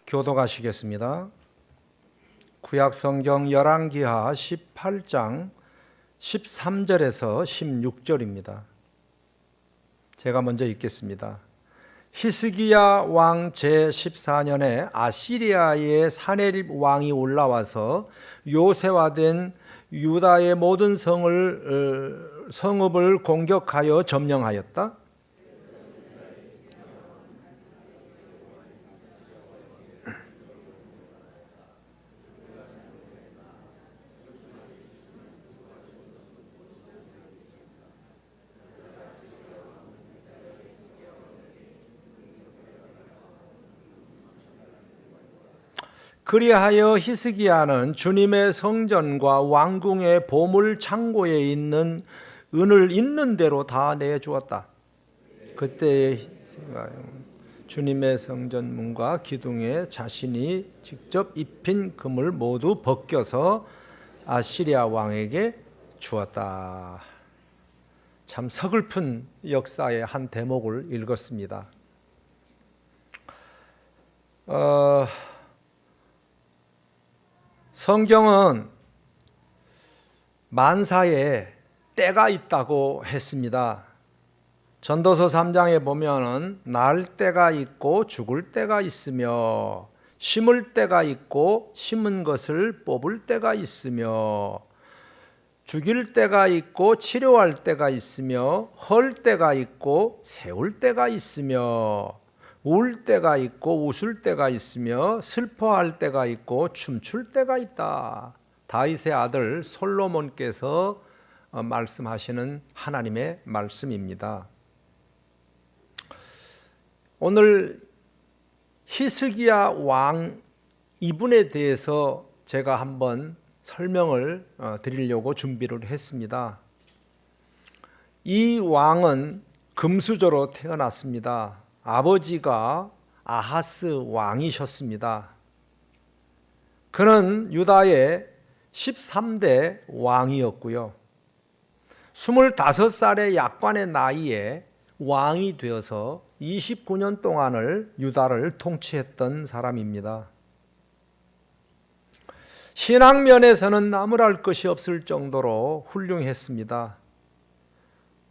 교독하시겠습니다. 구약성경 열왕기하 18장 13절에서 16절입니다. 제가 먼저 읽겠습니다. 히스기야 왕 제14년에 아시리아의 사네립 왕이 올라와서 요새화된 유다의 모든 성읍을 공격하여 점령하였다. 그리하여 히스기야는 주님의 성전과 왕궁의 보물 창고에 있는 은을 있는 대로 다 내주었다. 그때 주님의 성전 문과 기둥에 자신이 직접 입힌 금을 모두 벗겨서 아시리아 왕에게 주었다. 참 서글픈 역사의 한 대목을 읽었습니다. 성경은 만사에 때가 있다고 했습니다. 전도서 3장에 보면은 날 때가 있고 죽을 때가 있으며 심을 때가 있고 심은 것을 뽑을 때가 있으며 죽일 때가 있고 치료할 때가 있으며 헐 때가 있고 세울 때가 있으며 울 때가 있고 웃을 때가 있으며 슬퍼할 때가 있고 춤출 때가 있다. 다윗의 아들 솔로몬께서 말씀하시는 하나님의 말씀입니다. 오늘 히스기야 왕 이분에 대해서 제가 한번 설명을 드리려고 준비를 했습니다. 이 왕은 금수저로 태어났습니다. 아버지가 아하스 왕이셨습니다. 그는 유다의 13대 왕이었고요. 25살의 약관의 나이에 왕이 되어서 29년 동안을 유다를 통치했던 사람입니다. 신앙면에서는 나무랄 것이 없을 정도로 훌륭했습니다.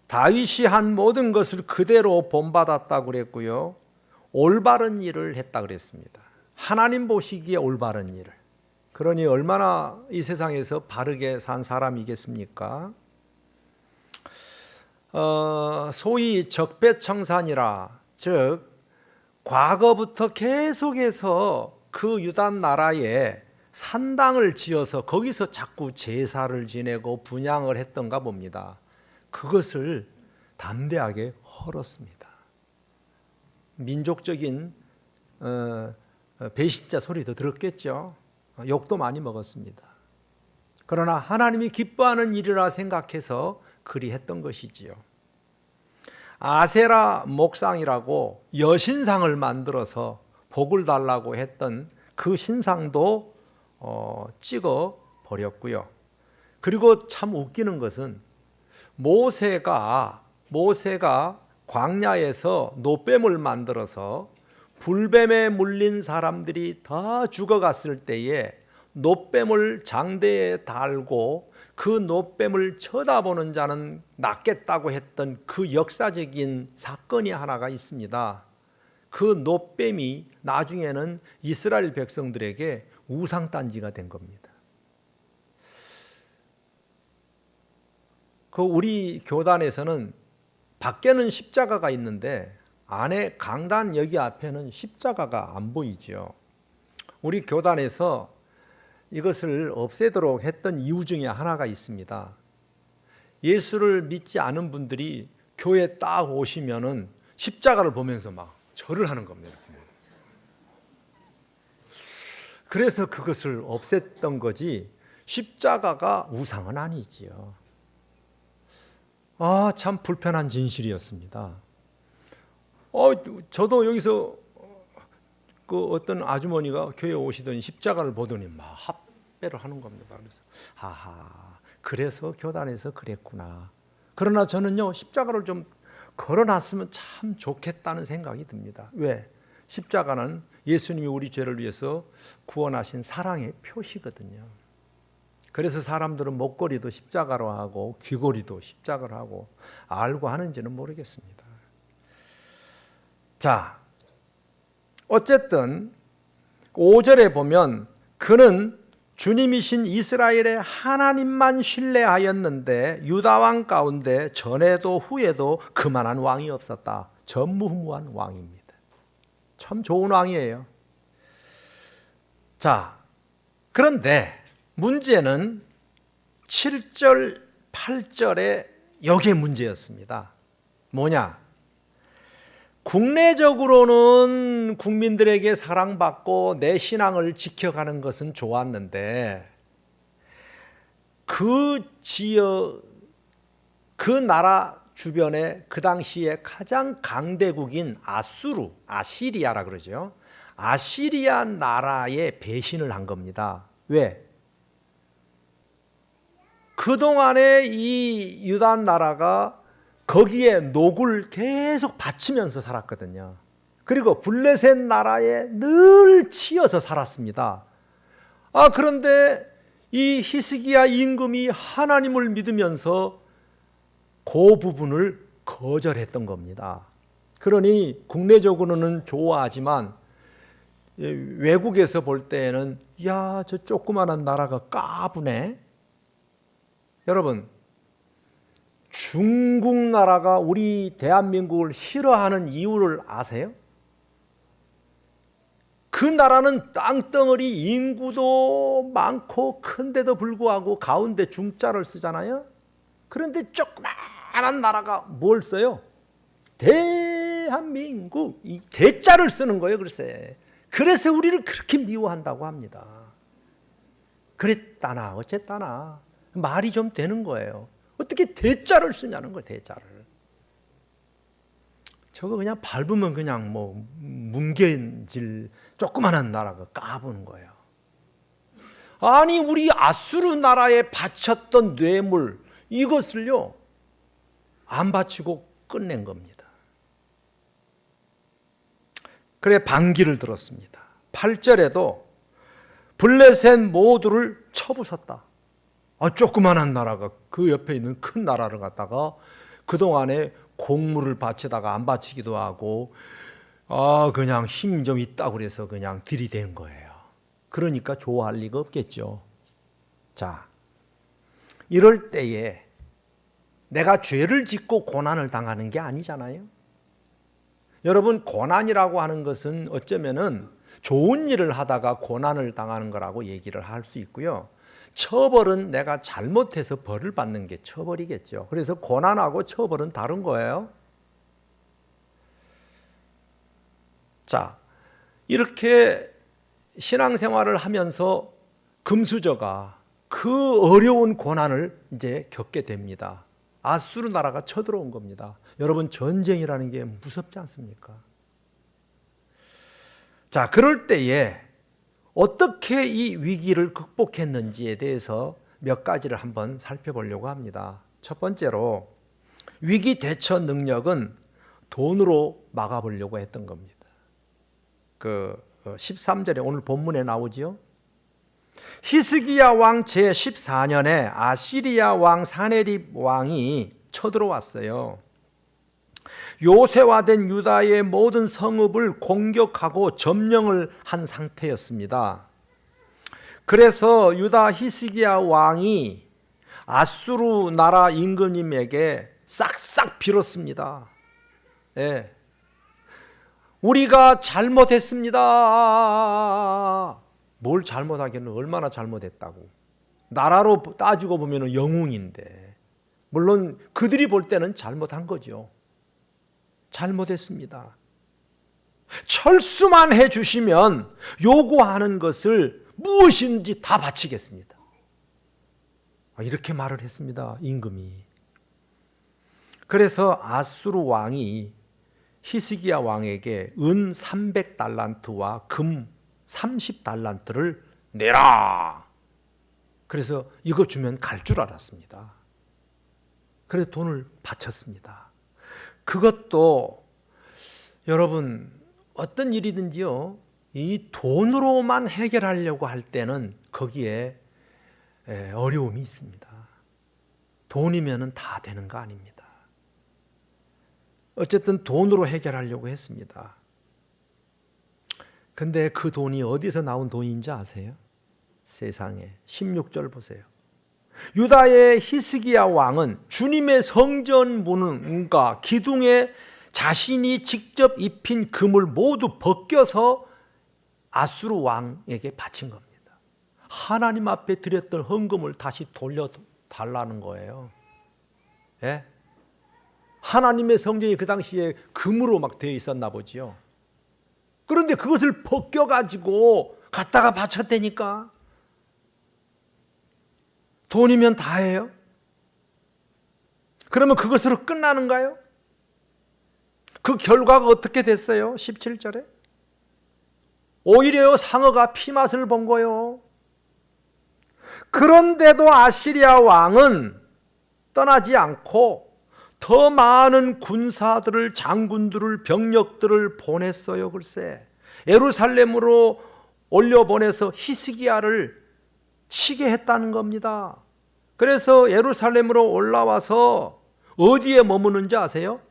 다윗이 한 모든 것을 그대로 본받았다고 그랬고요. 올바른 일을 했다 그랬습니다. 하나님 보시기에 올바른 일을. 그러니 얼마나 이 세상에서 바르게 산 사람이겠습니까? 소위 적배청산이라, 즉 과거부터 계속해서 그 유다 나라에 산당을 지어서 거기서 자꾸 제사를 지내고 분향을 했던가 봅니다. 그것을 담대하게 헐었습니다. 민족적인 배신자 소리도 들었겠죠. 욕도 많이 먹었습니다. 그러나 하나님이 기뻐하는 일이라 생각해서 그리했던 것이지요. 아세라 목상이라고 여신상을 만들어서 복을 달라고 했던 그 신상도 찍어 버렸고요. 그리고 참 웃기는 것은 모세가 광야에서 노뱀을 만들어서 불뱀에 물린 사람들이 다 죽어갔을 때에 노뱀을 장대에 달고 그 노뱀을 쳐다보는 자는 낫겠다고 했던 그 역사적인 사건이 하나가 있습니다. 그 노뱀이 나중에는 이스라엘 백성들에게 우상단지가 된 겁니다. 그 우리 교단에서는 밖에는 십자가가 있는데 안에 강단 여기 앞에는 십자가가 안 보이죠. 우리 교단에서 이것을 없애도록 했던 이유 중에 하나가 있습니다. 예수를 믿지 않은 분들이 교회에 딱 오시면은 십자가를 보면서 막 절을 하는 겁니다. 그래서 그것을 없앴던 거지 십자가가 우상은 아니지요. 참 불편한 진실이었습니다. 저도 여기서 그 어떤 아주머니가 교회에 오시더니 십자가를 보더니 막 합배를 하는 겁니다. 그래서 그래서 교단에서 그랬구나. 그러나 저는요 십자가를 좀 걸어놨으면 참 좋겠다는 생각이 듭니다. 왜? 십자가는 예수님이 우리 죄를 위해서 구원하신 사랑의 표시거든요. 그래서 사람들은 목걸이도 십자가로 하고 귀걸이도 십자가로 하고 알고 하는지는 모르겠습니다. 자, 어쨌든 5절에 보면 그는 주님이신 이스라엘의 하나님만 신뢰하였는데 유다 왕 가운데 전에도 후에도 그만한 왕이 없었다. 전무후무한 왕입니다. 참 좋은 왕이에요. 자, 그런데 문제는 7절, 8절에 여기에 문제였습니다. 뭐냐? 국내적으로는 국민들에게 사랑받고 내 신앙을 지켜가는 것은 좋았는데 그 지역, 그 나라 주변에 그 당시에 가장 강대국인 아시리아라 그러죠. 아시리아 나라에 배신을 한 겁니다. 왜? 그동안에 이 유다 나라가 거기에 녹을 계속 바치면서 살았거든요. 그리고 블레셋 나라에 늘 치여서 살았습니다. 그런데 이 히스기야 임금이 하나님을 믿으면서 그 부분을 거절했던 겁니다. 그러니 국내적으로는 좋아하지만 외국에서 볼 때에는 야, 저 조그마한 나라가 까부네. 여러분, 중국 나라가 우리 대한민국을 싫어하는 이유를 아세요? 그 나라는 땅덩어리 인구도 많고 큰데도 불구하고 가운데 중자를 쓰잖아요. 그런데 조그마한 나라가 뭘 써요? 대한민국, 이 대자를 쓰는 거예요. 글쎄. 그래서 우리를 그렇게 미워한다고 합니다. 그랬다나 어쨌다나 말이 좀 되는 거예요. 어떻게 대자를 쓰냐는 거예요. 대자를. 저거 그냥 밟으면 그냥 뭐 뭉개질 조그만한 나라가 까부는 거예요. 아니 우리 아수르 나라에 바쳤던 뇌물 이것을요 안 바치고 끝낸 겁니다. 그래 반기를 들었습니다. 8절에도 블레셋 모두를 쳐부쉈다. 조그만한 나라가 그 옆에 있는 큰 나라를 갖다가 그동안에 공물을 바치다가 안 바치기도 하고 그냥 힘 좀 있다고 그래서 그냥 들이댄 거예요. 그러니까 좋아할 리가 없겠죠. 자, 이럴 때에 내가 죄를 짓고 고난을 당하는 게 아니잖아요. 여러분, 고난이라고 하는 것은 어쩌면은 좋은 일을 하다가 고난을 당하는 거라고 얘기를 할 수 있고요. 처벌은 내가 잘못해서 벌을 받는 게 처벌이겠죠. 그래서 고난하고 처벌은 다른 거예요. 자, 이렇게 신앙생활을 하면서 금수저가 그 어려운 고난을 이제 겪게 됩니다. 아수르 나라가 쳐들어온 겁니다. 여러분, 전쟁이라는 게 무섭지 않습니까? 자, 그럴 때에 어떻게 이 위기를 극복했는지에 대해서 몇 가지를 한번 살펴보려고 합니다. 첫 번째로 위기 대처 능력은 돈으로 막아보려고 했던 겁니다. 그 13절에 오늘 본문에 나오지요. 히스기야 왕 제14년에 아시리아 왕 사네립 왕이 쳐들어왔어요. 요새화된 유다의 모든 성읍을 공격하고 점령을 한 상태였습니다. 그래서 유다 히스기야 왕이 아수르 나라 임금님에게 싹싹 빌었습니다. 예. 우리가 잘못했습니다. 뭘 잘못하겠노? 얼마나 잘못했다고. 나라로 따지고 보면 영웅인데 물론 그들이 볼 때는 잘못한 거죠. 잘못했습니다. 철수만 해주시면 요구하는 것을 무엇인지 다 바치겠습니다. 이렇게 말을 했습니다. 임금이. 그래서 아수르 왕이 히스기야 왕에게 은 300달란트와 금 30달란트를 내라. 그래서 이거 주면 갈 줄 알았습니다. 그래서 돈을 바쳤습니다. 그것도 여러분 어떤 일이든지요, 이 돈으로만 해결하려고 할 때는 거기에 어려움이 있습니다. 돈이면은 다 되는 거 아닙니다. 어쨌든 돈으로 해결하려고 했습니다. 근데 그 돈이 어디서 나온 돈인지 아세요? 세상에. 16절 보세요. 유다의 히스기야 왕은 주님의 성전 문과 기둥에 자신이 직접 입힌 금을 모두 벗겨서 아수르 왕에게 바친 겁니다. 하나님 앞에 드렸던 헌금을 다시 돌려달라는 거예요. 예? 하나님의 성전이 그 당시에 금으로 막 되어 있었나 보지요. 그런데 그것을 벗겨가지고 갖다가 바쳤다니까. 돈이면 다예요? 그러면 그것으로 끝나는가요? 그 결과가 어떻게 됐어요? 17절에 오히려 상어가 피맛을 본 거요. 그런데도 아시리아 왕은 떠나지 않고 더 많은 군사들을, 장군들을, 병력들을 보냈어요. 글쎄 예루살렘으로 올려보내서 히스기야를 치게 했다는 겁니다. 그래서 예루살렘으로 올라와서 어디에 머무는지 아세요?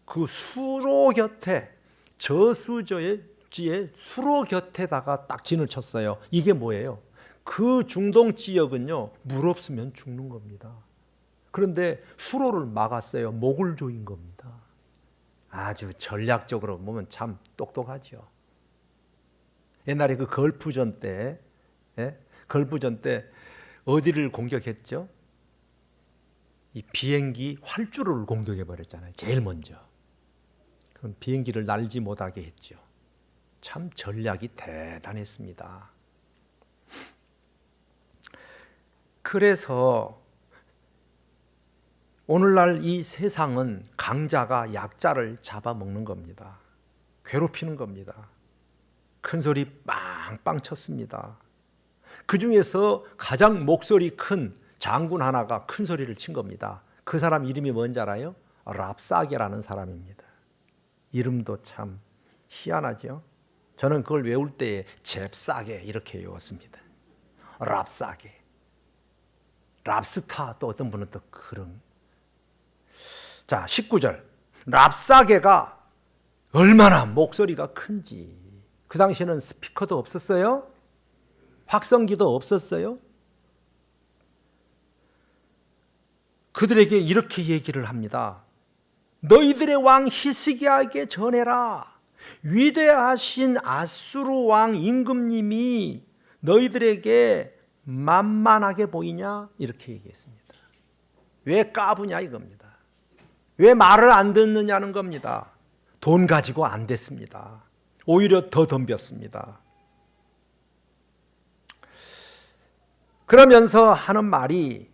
그 수로 곁에, 저수지의 수로 곁에다가 딱 진을 쳤어요. 이게 뭐예요? 그 중동 지역은요, 물 없으면 죽는 겁니다. 그런데 수로를 막았어요. 목을 조인 겁니다. 아주 전략적으로 보면 참 똑똑하죠. 옛날에 그 걸프전 때, 걸프전 때 어디를 공격했죠? 이 비행기 활주로를 공격해 버렸잖아요. 제일 먼저. 그럼 비행기를 날지 못하게 했죠. 참 전략이 대단했습니다. 그래서 오늘날 이 세상은 강자가 약자를 잡아먹는 겁니다. 괴롭히는 겁니다. 큰 소리 빵빵 쳤습니다. 그 중에서 가장 목소리 큰 장군 하나가 큰 소리를 친 겁니다. 그 사람 이름이 뭔지 알아요? 랍사게라는 사람입니다. 이름도 참 희한하죠. 저는 그걸 외울 때에 잽싸게 이렇게 외웠습니다. 랍사게. 랍스타, 또 어떤 분은 또 그런. 자, 19절. 랍사게가 얼마나 목소리가 큰지. 그 당시에는 스피커도 없었어요. 확성기도 없었어요. 그들에게 이렇게 얘기를 합니다. 너희들의 왕 히스기야에게 전해라. 위대하신 아수르 왕 임금님이 너희들에게 만만하게 보이냐? 이렇게 얘기했습니다. 왜 까부냐 이겁니다. 왜 말을 안 듣느냐는 겁니다. 돈 가지고 안 됐습니다. 오히려 더 덤볐습니다. 그러면서 하는 말이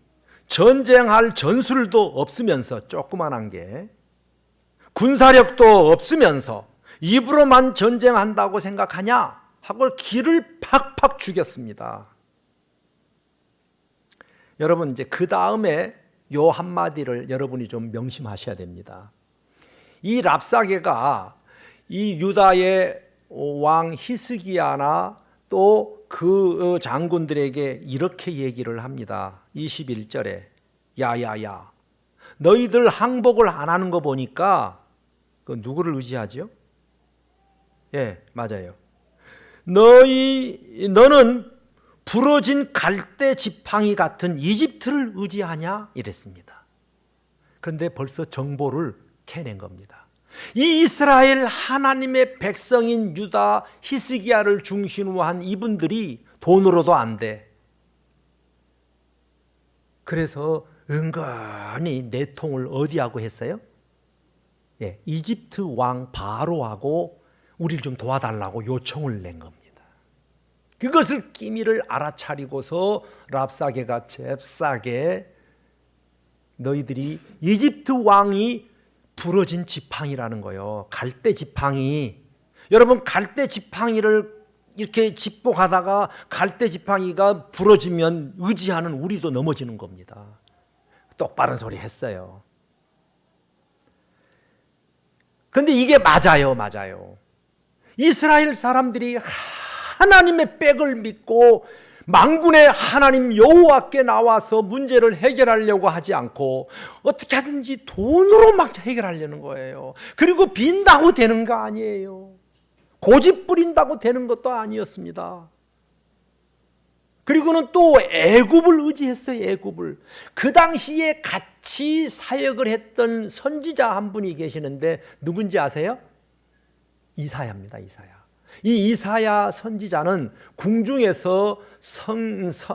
전쟁할 전술도 없으면서, 조그만한 게 군사력도 없으면서 입으로만 전쟁한다고 생각하냐 하고 기를 팍팍 죽였습니다. 여러분, 이제 그 다음에 요 한마디를 여러분이 좀 명심하셔야 됩니다. 이 랍사게가 이 유다의 왕 히스기야나 또 그 장군들에게 이렇게 얘기를 합니다. 21절에 야야야, 너희들 항복을 안 하는 거 보니까 그 누구를 의지하죠? 예, 맞아요. 너는 부러진 갈대 지팡이 같은 이집트를 의지하냐? 이랬습니다. 그런데 벌써 정보를 캐낸 겁니다. 이 이스라엘 하나님의 백성인 유다 히스기야를 중심으로 한 이분들이 돈으로도 안 돼. 그래서 은근히 내통을 어디하고 했어요? 예, 이집트 왕 바로하고 우리를 좀 도와달라고 요청을 낸 겁니다. 그것을 기미를 알아차리고서 랍사게가 잽싸게 너희들이 이집트 왕이 부러진 지팡이라는 거예요. 갈대 지팡이. 여러분, 갈대 지팡이를 이렇게 짚고 가다가 갈대 지팡이가 부러지면 의지하는 우리도 넘어지는 겁니다. 똑바른 소리 했어요. 그런데 이게 맞아요, 맞아요. 이스라엘 사람들이 하나님의 백을 믿고 만군의 하나님 여호와께 나와서 문제를 해결하려고 하지 않고 어떻게 하든지 돈으로 막 해결하려는 거예요. 그리고 빈다고 되는 거 아니에요. 고집 부린다고 되는 것도 아니었습니다. 그리고는 또 애굽을 의지했어요. 애굽을. 그 당시에 같이 사역을 했던 선지자 한 분이 계시는데 누군지 아세요? 이사야입니다. 이사야. 이 이사야 선지자는 궁중에서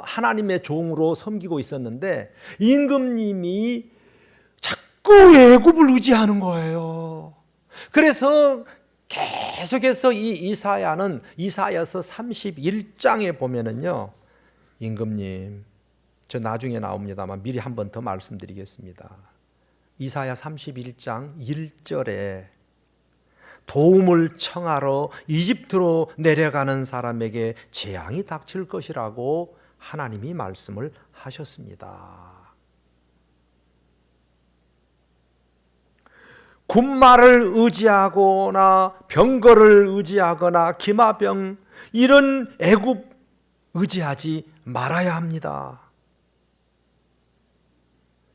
하나님의 종으로 섬기고 있었는데 임금님이 자꾸 애굽을 의지하는 거예요. 그래서 계속해서 이 이사야는 이사야서 31장에 보면은요, 임금님, 저 나중에 나옵니다만 미리 한 번 더 말씀드리겠습니다. 이사야 31장 1절에 도움을 청하러 이집트로 내려가는 사람에게 재앙이 닥칠 것이라고 하나님이 말씀을 하셨습니다. 군마를 의지하거나 병거를 의지하거나 기마병 이런 애굽 의지하지 말아야 합니다.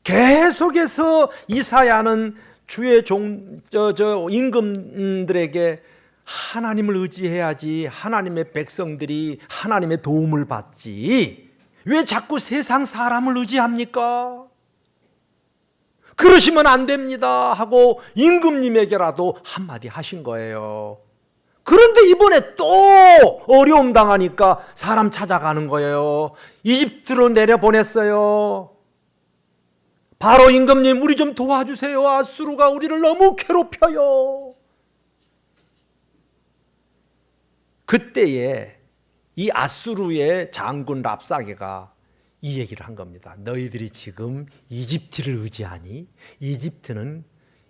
계속해서 이사야는 주의 임금들에게 하나님을 의지해야지 하나님의 백성들이 하나님의 도움을 받지 왜 자꾸 세상 사람을 의지합니까? 그러시면 안 됩니다 하고 임금님에게라도 한마디 하신 거예요. 그런데 이번에 또 어려움 당하니까 사람 찾아가는 거예요. 이집트로 내려보냈어요. 바로 임금님, 우리 좀 도와주세요. 아수르가 우리를 너무 괴롭혀요. 그때에 이 아수르의 장군 랍사게가 이 얘기를 한 겁니다. 너희들이 지금 이집트를 의지하니 이집트는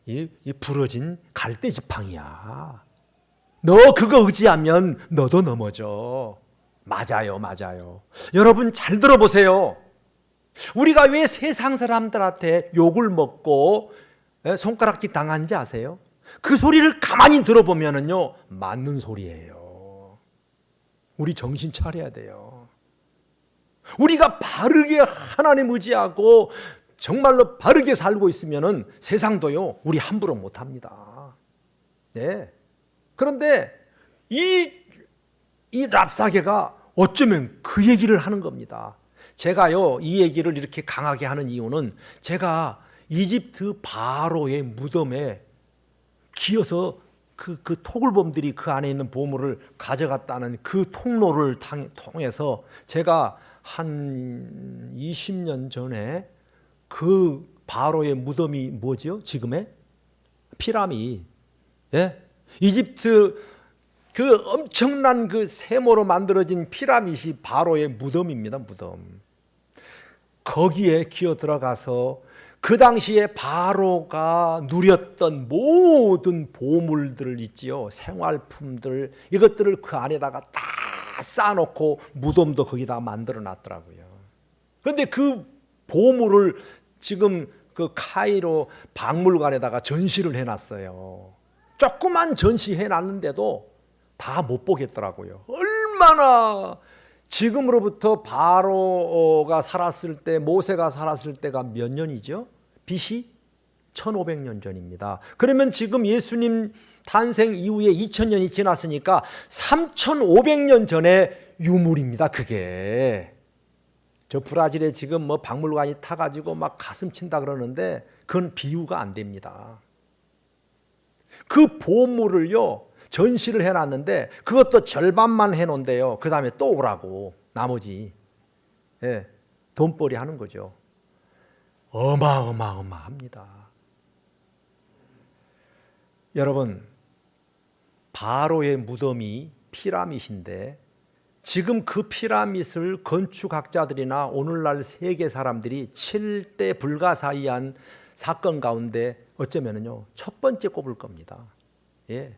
이 부러진 갈대 지팡이야. 너 그거 의지하면 너도 넘어져. 맞아요, 맞아요. 여러분 잘 들어보세요. 우리가 왜 세상 사람들한테 욕을 먹고 손가락질 당한지 아세요? 그 소리를 가만히 들어보면은요, 맞는 소리예요. 우리 정신 차려야 돼요. 우리가 바르게 하나님 의지하고 정말로 바르게 살고 있으면은 세상도요, 우리 함부로 못 합니다. 네. 그런데 이 랍사게가 어쩌면 그 얘기를 하는 겁니다. 제가요, 이 얘기를 이렇게 강하게 하는 이유는 제가 이집트 바로의 무덤에 기어서 그 토굴범들이 그 안에 있는 보물을 가져갔다는 그 통로를 통해서 제가 한 20년 전에 그 바로의 무덤이 뭐죠? 지금의 피라미드. 예? 이집트 그 엄청난 그 세모로 만들어진 피라미드이 바로의 무덤입니다. 무덤. 거기에 기어 들어가서 그 당시에 바로가 누렸던 모든 보물들 있지요. 생활품들 이것들을 그 안에다가 다 쌓아놓고 무덤도 거기다 만들어 놨더라고요. 그런데 그 보물을 지금 그 카이로 박물관에다가 전시를 해놨어요. 조그만 전시해놨는데도 다 못 보겠더라고요. 얼마나 지금으로부터 바로가 살았을 때, 모세가 살았을 때가 몇 년이죠? BC 1500년 전입니다. 그러면 지금 예수님 탄생 이후에 2000년이 지났으니까 3500년 전의 유물입니다. 그게. 저 브라질에 지금 뭐 박물관이 타가지고 막 가슴 친다 그러는데 그건 비유가 안 됩니다. 그 보물을요, 전시를 해놨는데 그것도 절반만 해놓은데요. 그 다음에 또 오라고 나머지 돈벌이 하는 거죠. 어마어마합니다. 여러분, 바로의 무덤이 피라밋인데 지금 그 피라밋을 건축학자들이나 오늘날 세계 사람들이 7대 불가사의한 사건 가운데 어쩌면은요, 첫 번째 꼽을 겁니다. 예.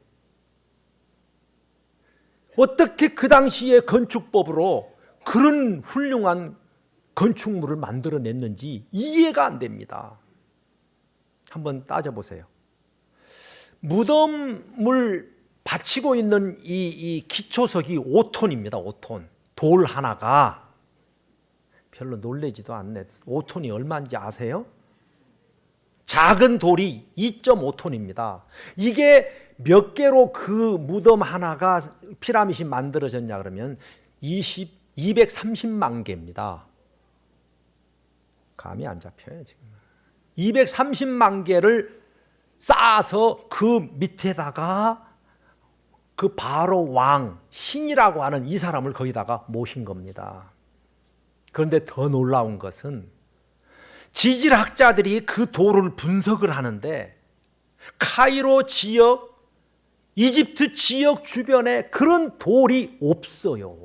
어떻게 그 당시의 건축법으로 그런 훌륭한 건축물을 만들어냈는지 이해가 안 됩니다. 한번 따져보세요. 무덤을 받치고 있는 이 기초석이 5톤입니다. 5톤. 돌 하나가 별로 놀라지도 않네. 5톤이 얼마인지 아세요? 작은 돌이 2.5톤입니다. 이게 몇 개로 그 무덤 하나가 피라밋이 만들어졌냐 그러면 230만 개입니다. 감이 안 잡혀요 지금. 230만 개를 쌓아서 그 밑에다가 그 바로 왕 신이라고 하는 이 사람을 거기다가 모신 겁니다. 그런데 더 놀라운 것은 지질학자들이 그 돌을 분석을 하는데 카이로 지역, 이집트 지역 주변에 그런 돌이 없어요.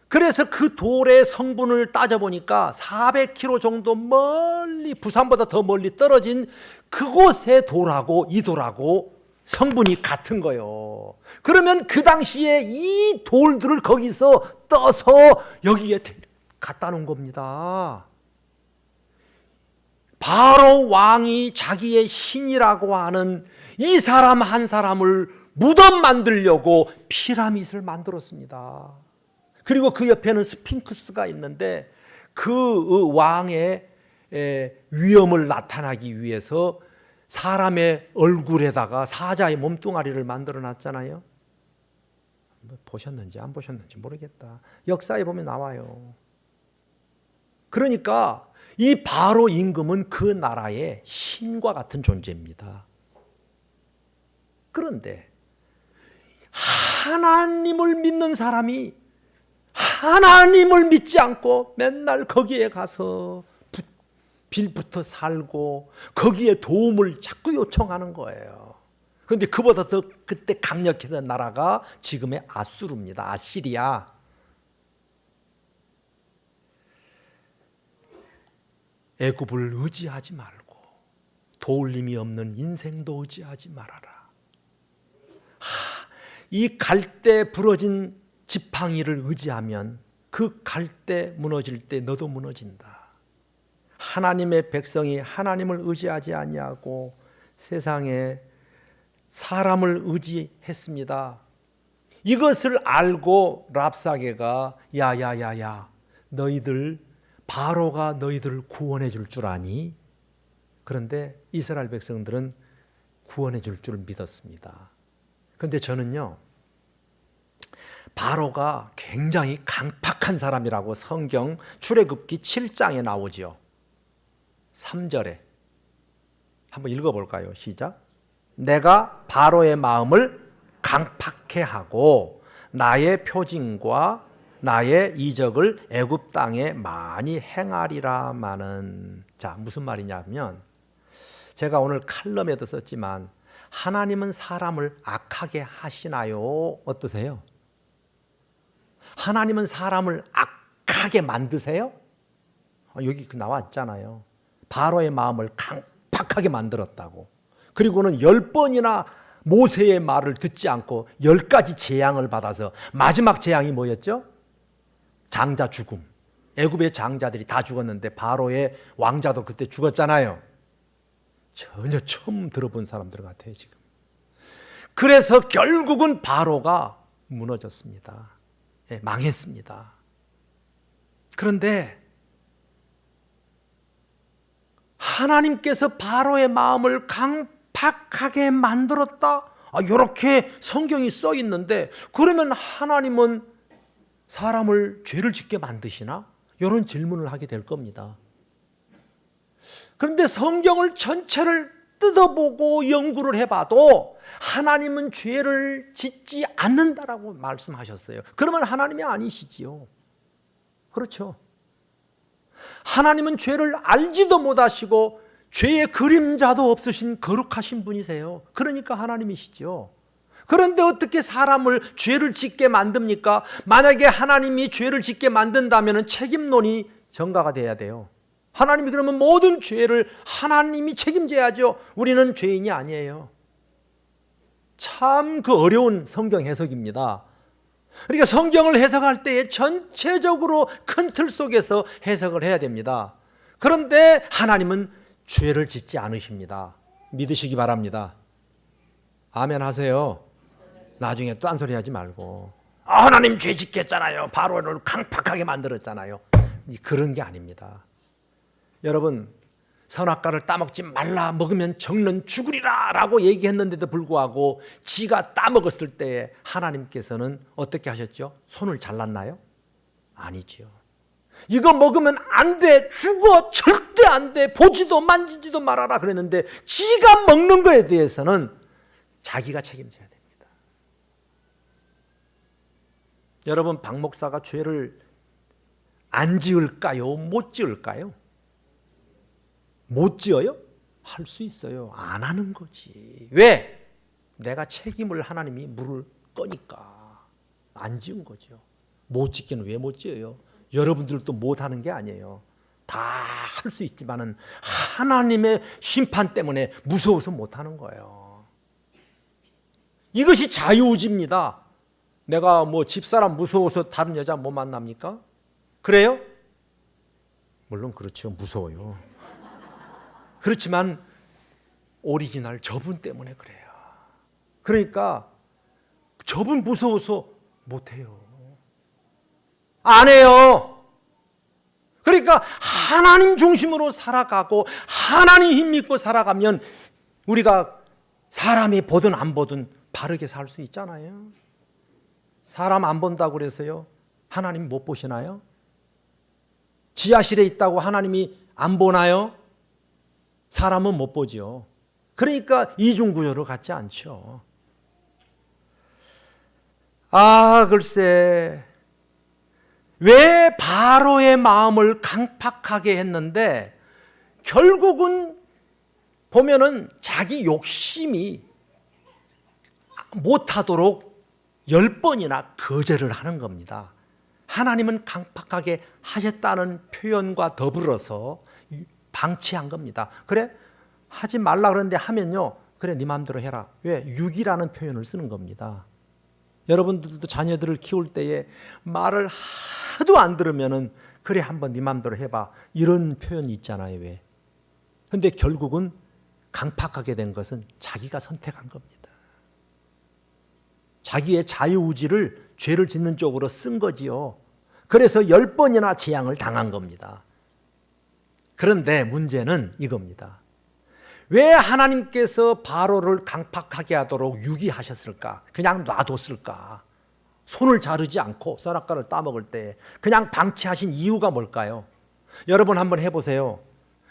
그래서 그 돌의 성분을 따져보니까 400km 정도 멀리, 부산보다 더 멀리 떨어진 그곳의 돌하고 이 돌하고 성분이 같은 거예요. 그러면 그 당시에 이 돌들을 거기서 떠서 여기에 갖다 놓은 겁니다. 바로 왕이 자기의 신이라고 하는 이 사람 한 사람을 무덤 만들려고 피라밋을 만들었습니다. 그리고 그 옆에는 스핑크스가 있는데 그 왕의 위엄을 나타나기 위해서 사람의 얼굴에다가 사자의 몸뚱아리를 만들어 놨잖아요. 보셨는지 안 보셨는지 모르겠다. 역사에 보면 나와요. 그러니까 이 바로 임금은 그 나라의 신과 같은 존재입니다. 그런데 하나님을 믿는 사람이 하나님을 믿지 않고 맨날 거기에 가서 빌부터 살고 거기에 도움을 자꾸 요청하는 거예요. 그런데 그보다 더 그때 강력했던 나라가 지금의 아수르입니다. 아시리아. 애굽을 의지하지 말고 도울림이 없는 인생도 의지하지 말아라. 이 갈대 부러진 지팡이를 의지하면 그 갈대 무너질 때 너도 무너진다. 하나님의 백성이 하나님을 의지하지 아니하고 세상에 사람을 의지했습니다. 이것을 알고 랍사게가 야야야야 너희들 바로가 너희들을 구원해 줄 줄 아니? 그런데 이스라엘 백성들은 구원해 줄 줄 믿었습니다. 그런데 저는요, 바로가 굉장히 강팍한 사람이라고 성경 출애굽기 7장에 나오죠. 3절에 한번 읽어볼까요? 시작. 내가 바로의 마음을 강팍해 하고 나의 표징과 나의 이적을 애굽 땅에 많이 행하리라마는. 자, 무슨 말이냐면 제가 오늘 칼럼에도 썼지만 하나님은 사람을 악하게 하시나요? 어떠세요? 하나님은 사람을 악하게 만드세요? 여기 나와 있잖아요. 바로의 마음을 강팍하게 만들었다고. 그리고는 10번이나 모세의 말을 듣지 않고 10가지 재앙을 받아서 마지막 재앙이 뭐였죠? 장자 죽음. 애굽의 장자들이 다 죽었는데 바로의 왕자도 그때 죽었잖아요. 전혀 처음 들어본 사람들 같아요 지금. 그래서 결국은 바로가 무너졌습니다. 예, 망했습니다. 그런데 하나님께서 바로의 마음을 강팍하게 만들었다? 이렇게 성경이 써 있는데 그러면 하나님은 사람을 죄를 짓게 만드시나? 이런 질문을 하게 될 겁니다. 그런데 성경을 전체를 뜯어보고 연구를 해봐도 하나님은 죄를 짓지 않는다라고 말씀하셨어요. 그러면 하나님이 아니시지요. 그렇죠. 하나님은 죄를 알지도 못하시고 죄의 그림자도 없으신 거룩하신 분이세요. 그러니까 하나님이시죠. 그런데 어떻게 사람을 죄를 짓게 만듭니까? 만약에 하나님이 죄를 짓게 만든다면 책임론이 전가가 돼야 돼요. 하나님이 그러면 모든 죄를 하나님이 책임져야죠. 우리는 죄인이 아니에요. 참 그 어려운 성경 해석입니다. 그러니까 성경을 해석할 때에 전체적으로 큰 틀 속에서 해석을 해야 됩니다. 그런데 하나님은 죄를 짓지 않으십니다. 믿으시기 바랍니다. 아멘 하세요. 나중에 딴소리 하지 말고 하나님 죄 짓겠잖아요. 바로를 강팍하게 만들었잖아요. 그런 게 아닙니다. 여러분, 선악과를 따먹지 말라, 먹으면 정는 죽으리라 라고 얘기했는데도 불구하고 지가 따먹었을 때에 하나님께서는 어떻게 하셨죠? 손을 잘랐나요? 아니죠. 이거 먹으면 안 돼, 죽어, 절대 안 돼, 보지도 만지지도 말아라 그랬는데 지가 먹는 거에 대해서는 자기가 책임져야 됩니다. 여러분, 박 목사가 죄를 안 지을까요? 못 지을까요? 못 지어요? 할 수 있어요. 안 하는 거지. 왜? 내가 책임을 하나님이 물을 거니까 안 지은 거죠. 못 짓기는 왜 못 지어요? 여러분들도 못 하는 게 아니에요. 다 할 수 있지만은 하나님의 심판 때문에 무서워서 못 하는 거예요. 이것이 자유의지입니다. 내가 뭐 집사람 무서워서 다른 여자 못 만납니까? 그래요? 물론 그렇죠. 무서워요. 그렇지만 오리지널 저분 때문에 그래요. 그러니까 저분 무서워서 못해요. 안 해요. 그러니까 하나님 중심으로 살아가고 하나님 힘 믿고 살아가면 우리가 사람이 보든 안 보든 바르게 살 수 있잖아요. 사람 안 본다고 그래서요 하나님 못 보시나요? 지하실에 있다고 하나님이 안 보나요? 사람은 못 보죠. 그러니까 이중구조로 갖지 않죠. 글쎄, 왜 바로의 마음을 강팍하게 했는데 결국은 보면은 자기 욕심이 못하도록 10번이나 거절을 하는 겁니다. 하나님은 강팍하게 하셨다는 표현과 더불어서 방치한 겁니다. 그래? 하지 말라 그러는데 하면요. 그래, 네 마음대로 해라. 왜? 유기라는 표현을 쓰는 겁니다. 여러분들도 자녀들을 키울 때에 말을 하도 안 들으면은 그래, 한번 네 마음대로 해봐. 이런 표현이 있잖아요. 왜? 근데 결국은 강팍하게 된 것은 자기가 선택한 겁니다. 자기의 자유의지를 죄를 짓는 쪽으로 쓴 거지요. 그래서 10번이나 재앙을 당한 겁니다. 그런데 문제는 이겁니다. 왜 하나님께서 바로를 강팍하게 하도록 유기하셨을까? 그냥 놔뒀을까? 손을 자르지 않고 선악과를 따먹을 때 그냥 방치하신 이유가 뭘까요? 여러분 한번 해보세요.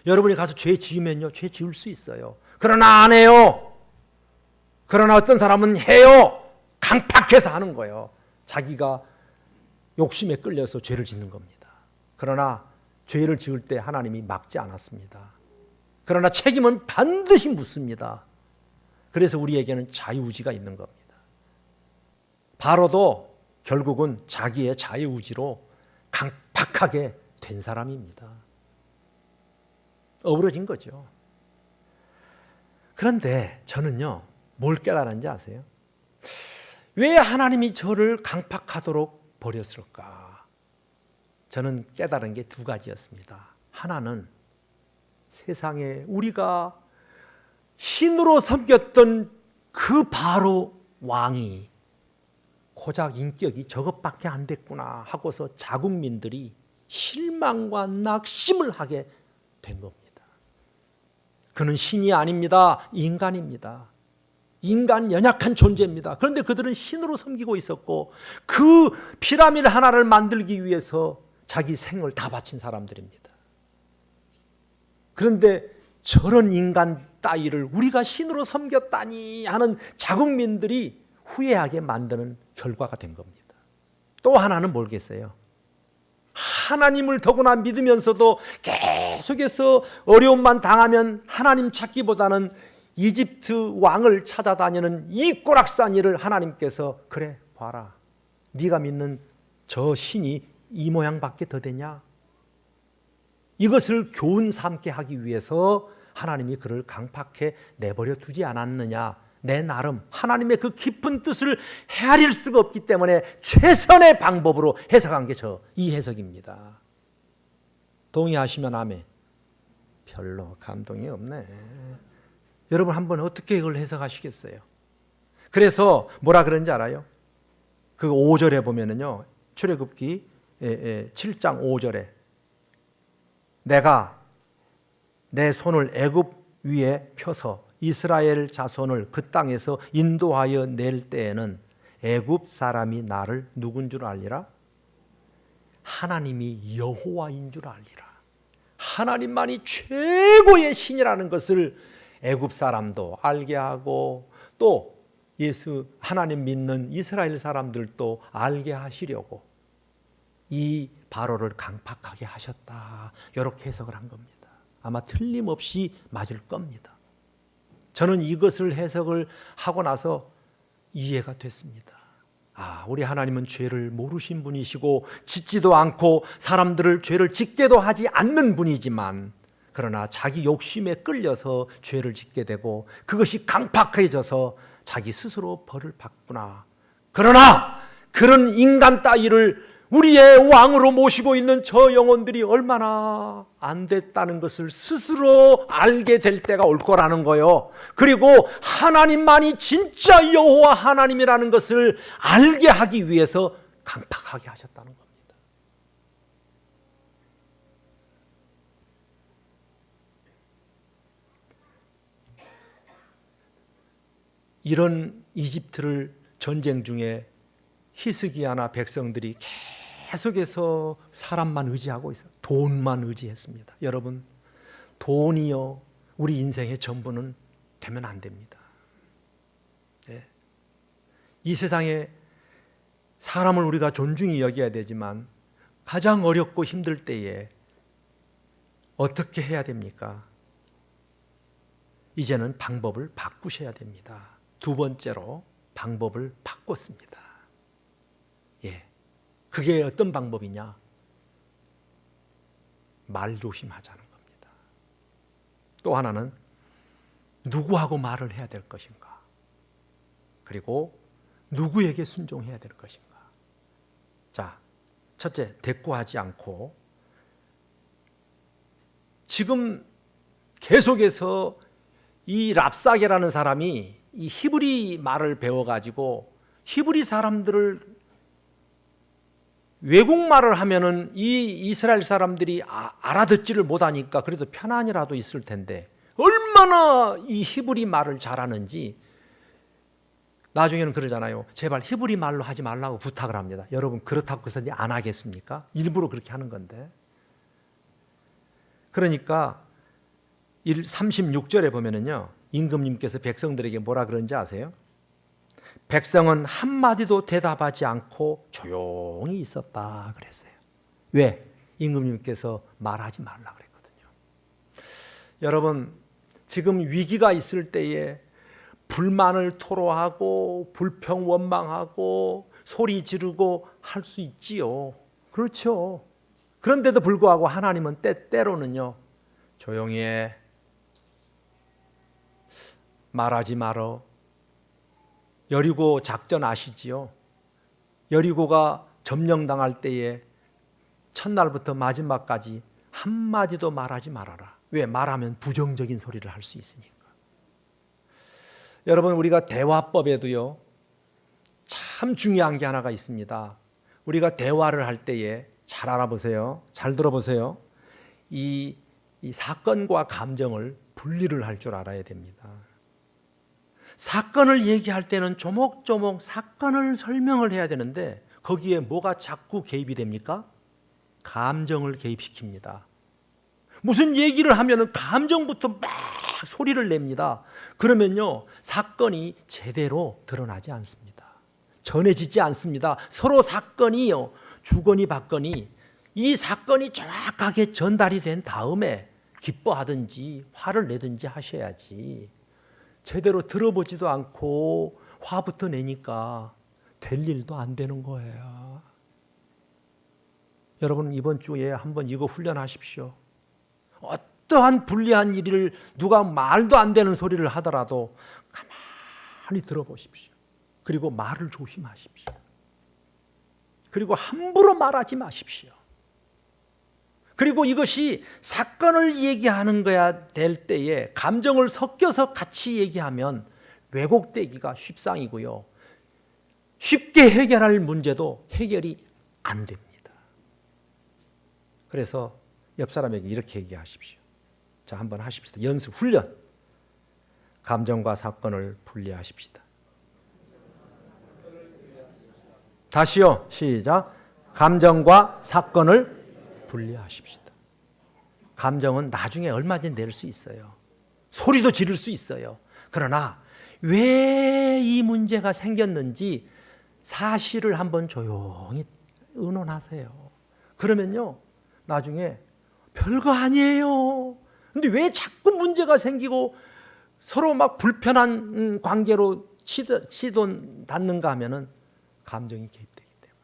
여러분이 가서 죄 지으면요, 죄 지을 수 있어요. 그러나 안 해요. 그러나 어떤 사람은 해요. 강팍해서 하는 거예요. 자기가 욕심에 끌려서 죄를 짓는 겁니다. 그러나 죄를 지을 때 하나님이 막지 않았습니다. 그러나 책임은 반드시 묻습니다. 그래서 우리에게는 자유의지가 있는 겁니다. 바로도 결국은 자기의 자유의지로 강팍하게 된 사람입니다. 어우러진 거죠. 그런데 저는요, 뭘 깨달았는지 아세요? 왜 하나님이 저를 강팍하도록 버렸을까? 저는 깨달은 게 두 가지였습니다. 하나는 세상에 우리가 신으로 섬겼던 그 바로 왕이 고작 인격이 저것밖에 안 됐구나 하고서 자국민들이 실망과 낙심을 하게 된 겁니다. 그는 신이 아닙니다. 인간입니다. 인간 연약한 존재입니다. 그런데 그들은 신으로 섬기고 있었고 그 피라미드 하나를 만들기 위해서 자기 생을 다 바친 사람들입니다. 그런데 저런 인간 따위를 우리가 신으로 섬겼다니 하는 자국민들이 후회하게 만드는 결과가 된 겁니다. 또 하나는 뭘겠어요? 하나님을 더구나 믿으면서도 계속해서 어려움만 당하면 하나님 찾기보다는 이집트 왕을 찾아다니는 이 꼬락산 일을 하나님께서 그래 봐라, 네가 믿는 저 신이 이 모양밖에 더 되냐? 이것을 교훈 삼게 하기 위해서 하나님이 그를 강팍해 내버려 두지 않았느냐. 내 나름 하나님의 그 깊은 뜻을 헤아릴 수가 없기 때문에 최선의 방법으로 해석한 게 이 해석입니다. 동의하시면 아멘. 별로 감동이 없네. 여러분 한번 어떻게 이걸 해석하시겠어요? 그래서 뭐라 그런지 알아요? 그 5절에 보면은요, 출애굽기 7장 5절에 내가 내 손을 애굽 위에 펴서 이스라엘 자손을 그 땅에서 인도하여 낼 때에는 애굽 사람이 나를 누군 줄 알리라? 하나님이 여호와인 줄 알리라. 하나님만이 최고의 신이라는 것을 애굽 사람도 알게 하고 또 예수 하나님 믿는 이스라엘 사람들도 알게 하시려고 이 바로를 강팍하게 하셨다. 이렇게 해석을 한 겁니다. 아마 틀림없이 맞을 겁니다. 저는 이것을 해석을 하고 나서 이해가 됐습니다. 우리 하나님은 죄를 모르신 분이시고 짓지도 않고 사람들을 죄를 짓게도 하지 않는 분이지만 그러나 자기 욕심에 끌려서 죄를 짓게 되고 그것이 강팍해져서 자기 스스로 벌을 받구나. 그러나 그런 인간 따위를 우리의 왕으로 모시고 있는 저 영혼들이 얼마나 안 됐다는 것을 스스로 알게 될 때가 올 거라는 거예요. 그리고 하나님만이 진짜 여호와 하나님이라는 것을 알게 하기 위해서 강팍하게 하셨다는 겁니다. 이런 이집트를 전쟁 중에 히스기야나 백성들이 계속해서 사람만 의지하고 있어요. 돈만 의지했습니다. 여러분, 돈이요 우리 인생의 전부는 되면 안 됩니다. 네. 이 세상에 사람을 우리가 존중히 여겨야 되지만 가장 어렵고 힘들 때에 어떻게 해야 됩니까? 이제는 방법을 바꾸셔야 됩니다. 두 번째로 방법을 바꿨습니다. 그게 어떤 방법이냐? 말 조심하자는 겁니다. 또 하나는 누구하고 말을 해야 될 것인가? 그리고 누구에게 순종해야 될 것인가? 자, 첫째, 대꾸하지 않고 지금 계속해서 이 랍사게라는 사람이 이 히브리 말을 배워가지고 히브리 사람들을 외국말을 하면은 이 이스라엘 사람들이 알아듣지를 못하니까 그래도 편안이라도 있을 텐데 얼마나 이 히브리 말을 잘하는지 나중에는 그러잖아요. 제발 히브리 말로 하지 말라고 부탁을 합니다. 여러분 그렇다고 해서 안 하겠습니까? 일부러 그렇게 하는 건데. 그러니까 36절에 보면은요, 임금님께서 백성들에게 뭐라 그런지 아세요? 백성은 한마디도 대답하지 않고 조용히 있었다 그랬어요. 왜? 임금님께서 말하지 말라 그랬거든요. 여러분, 지금 위기가 있을 때에 불만을 토로하고 불평 원망하고 소리 지르고 할 수 있지요. 그렇죠. 그런데도 불구하고 하나님은 때로는요, 조용히 해, 말하지 말어. 여리고 작전 아시지요? 여리고가 점령당할 때에 첫날부터 마지막까지 한마디도 말하지 말아라. 왜? 말하면 부정적인 소리를 할 수 있으니까. 여러분, 우리가 대화법에도요 참 중요한 게 하나가 있습니다. 우리가 대화를 할 때에 잘 알아보세요. 잘 들어보세요. 이 사건과 감정을 분리를 할 줄 알아야 됩니다. 사건을 얘기할 때는 조목조목 사건을 설명을 해야 되는데 거기에 뭐가 자꾸 개입이 됩니까? 감정을 개입시킵니다. 무슨 얘기를 하면 감정부터 막 소리를 냅니다. 그러면요, 사건이 제대로 드러나지 않습니다. 전해지지 않습니다. 서로 사건이요, 주거니 받거니 이 사건이 정확하게 전달이 된 다음에 기뻐하든지 화를 내든지 하셔야지, 제대로 들어보지도 않고 화부터 내니까 될 일도 안 되는 거예요. 여러분, 이번 주에 한번 이거 훈련하십시오. 어떠한 불리한 일을 누가 말도 안 되는 소리를 하더라도 가만히 들어보십시오. 그리고 말을 조심하십시오. 그리고 함부로 말하지 마십시오. 그리고 이것이 사건을 얘기하는 거야 될 때에 감정을 섞여서 같이 얘기하면 왜곡되기가 십상이고요. 쉽게 해결할 문제도 해결이 안 됩니다. 그래서 옆 사람에게 이렇게 얘기하십시오. 자, 한번 하십시다. 연습, 훈련. 감정과 사건을 분리하십시다. 다시요. 시작. 감정과 사건을 분리하십시다. 감정은 나중에 얼마든지 낼 수 있어요. 소리도 지를 수 있어요. 그러나 왜 이 문제가 생겼는지 사실을 한번 조용히 의논하세요. 그러면요, 나중에 별거 아니에요. 근데 왜 자꾸 문제가 생기고 서로 막 불편한 관계로 치돈 닿는가 하면은 감정이 개입되기 때문에.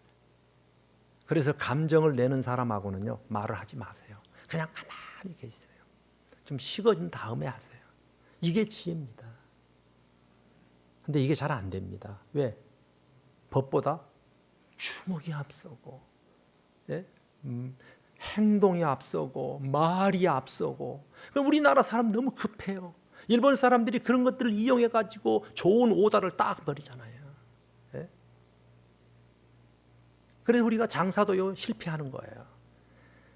그래서 감정을 내는 사람하고는요, 말을 하지 마세요. 그냥 가만히 계세요. 좀 식어진 다음에 하세요. 이게 지혜입니다. 근데 이게 잘 안 됩니다. 왜? 법보다 주먹이 앞서고, 예? 행동이 앞서고, 말이 앞서고. 우리나라 사람 너무 급해요. 일본 사람들이 그런 것들을 이용해가지고 좋은 오다를 딱 버리잖아요. 예? 그래서 우리가 장사도요, 실패하는 거예요.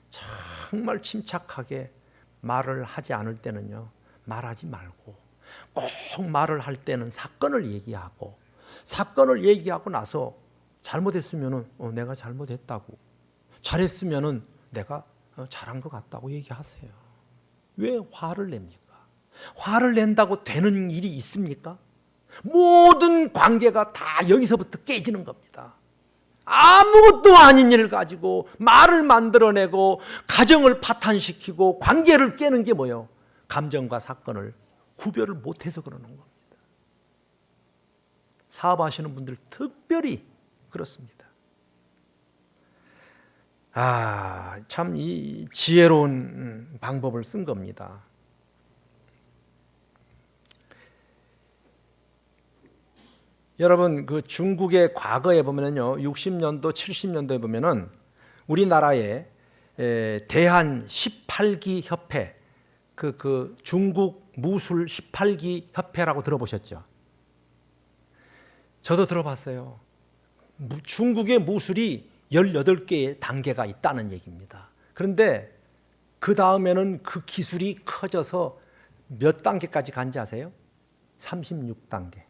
정말 침착하게 말을 하지 않을 때는요, 말하지 말고, 꼭 말을 할 때는 사건을 얘기하고, 사건을 얘기하고 나서 잘못했으면 내가 잘못했다고, 잘했으면 내가 잘한 것 같다고 얘기하세요. 왜 화를 냅니까? 화를 낸다고 되는 일이 있습니까? 모든 관계가 다 여기서부터 깨지는 겁니다. 아무것도 아닌 일을 가지고 말을 만들어내고 가정을 파탄시키고 관계를 깨는 게 뭐예요? 감정과 사건을 구별을 못해서 그러는 겁니다. 사업하시는 분들 특별히 그렇습니다. 참 이 지혜로운 방법을 쓴 겁니다. 여러분, 그 중국의 과거에 보면요, 60년도, 70년도에 보면은 우리나라에 대한 18기 협회, 그 중국 무술 18기 협회라고 들어보셨죠? 저도 들어봤어요. 중국의 무술이 18개의 단계가 있다는 얘기입니다. 그런데 그 다음에는 그 기술이 커져서 몇 단계까지 간지 아세요? 36단계.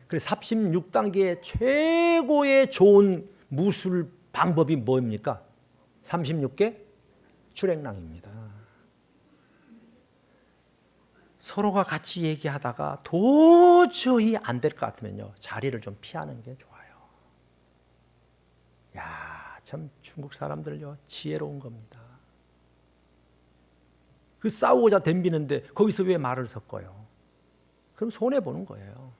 그래서 36단계의 최고의 좋은 무술 방법이 뭡니까? 36개 출행랑입니다. 서로가 같이 얘기하다가 도저히 안 될 것 같으면요, 자리를 좀 피하는 게 좋아요. 야, 참 중국 사람들요, 지혜로운 겁니다. 그 싸우고자 덤비는데 거기서 왜 말을 섞어요? 그럼 손해보는 거예요.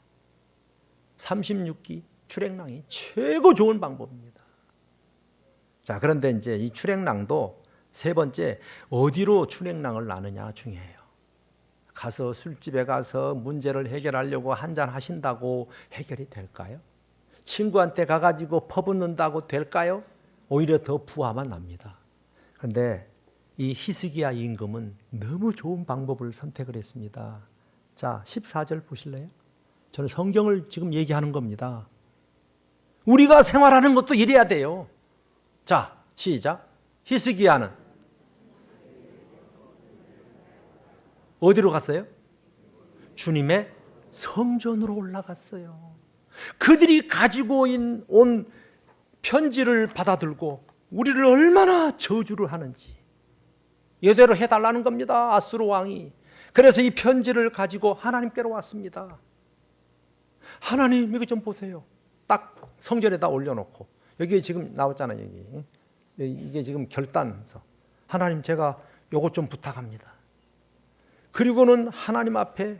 36기 출행랑이 최고 좋은 방법입니다. 자, 그런데 이제 이 출행랑도 세 번째, 어디로 출행랑을 나느냐 중요해요. 가서 술집에 가서 문제를 해결하려고 한잔 하신다고 해결이 될까요? 친구한테 가가지고 퍼붓는다고 될까요? 오히려 더 부하만 납니다. 그런데 이 히스기야 임금은 너무 좋은 방법을 선택을 했습니다. 자, 14절 보실래요? 저는 성경을 지금 얘기하는 겁니다. 우리가 생활하는 것도 이래야 돼요. 자, 시작. 히스기야는 어디로 갔어요? 주님의 성전으로 올라갔어요. 그들이 가지고 온 편지를 받아들고 우리를 얼마나 저주를 하는지 이대로 해달라는 겁니다. 아수르 왕이. 그래서 이 편지를 가지고 하나님께로 왔습니다. 하나님, 이거 좀 보세요. 딱 성전에다 올려놓고, 여기 지금 나왔잖아요. 이게 지금 결단서. 하나님, 제가 요것 좀 부탁합니다. 그리고는 하나님 앞에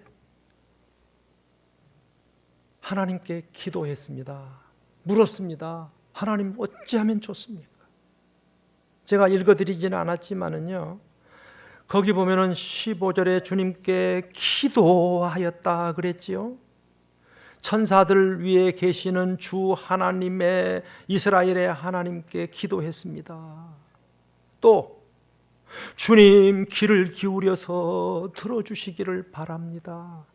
하나님께 기도했습니다. 물었습니다. 하나님, 어찌하면 좋습니까? 제가 읽어드리지는 않았지만은요, 거기 보면은 15절에 주님께 기도하였다 그랬지요. 천사들 위에 계시는 주 하나님의, 이스라엘의 하나님께 기도했습니다. 또 주님, 귀를 기울여서 들어주시기를 바랍니다.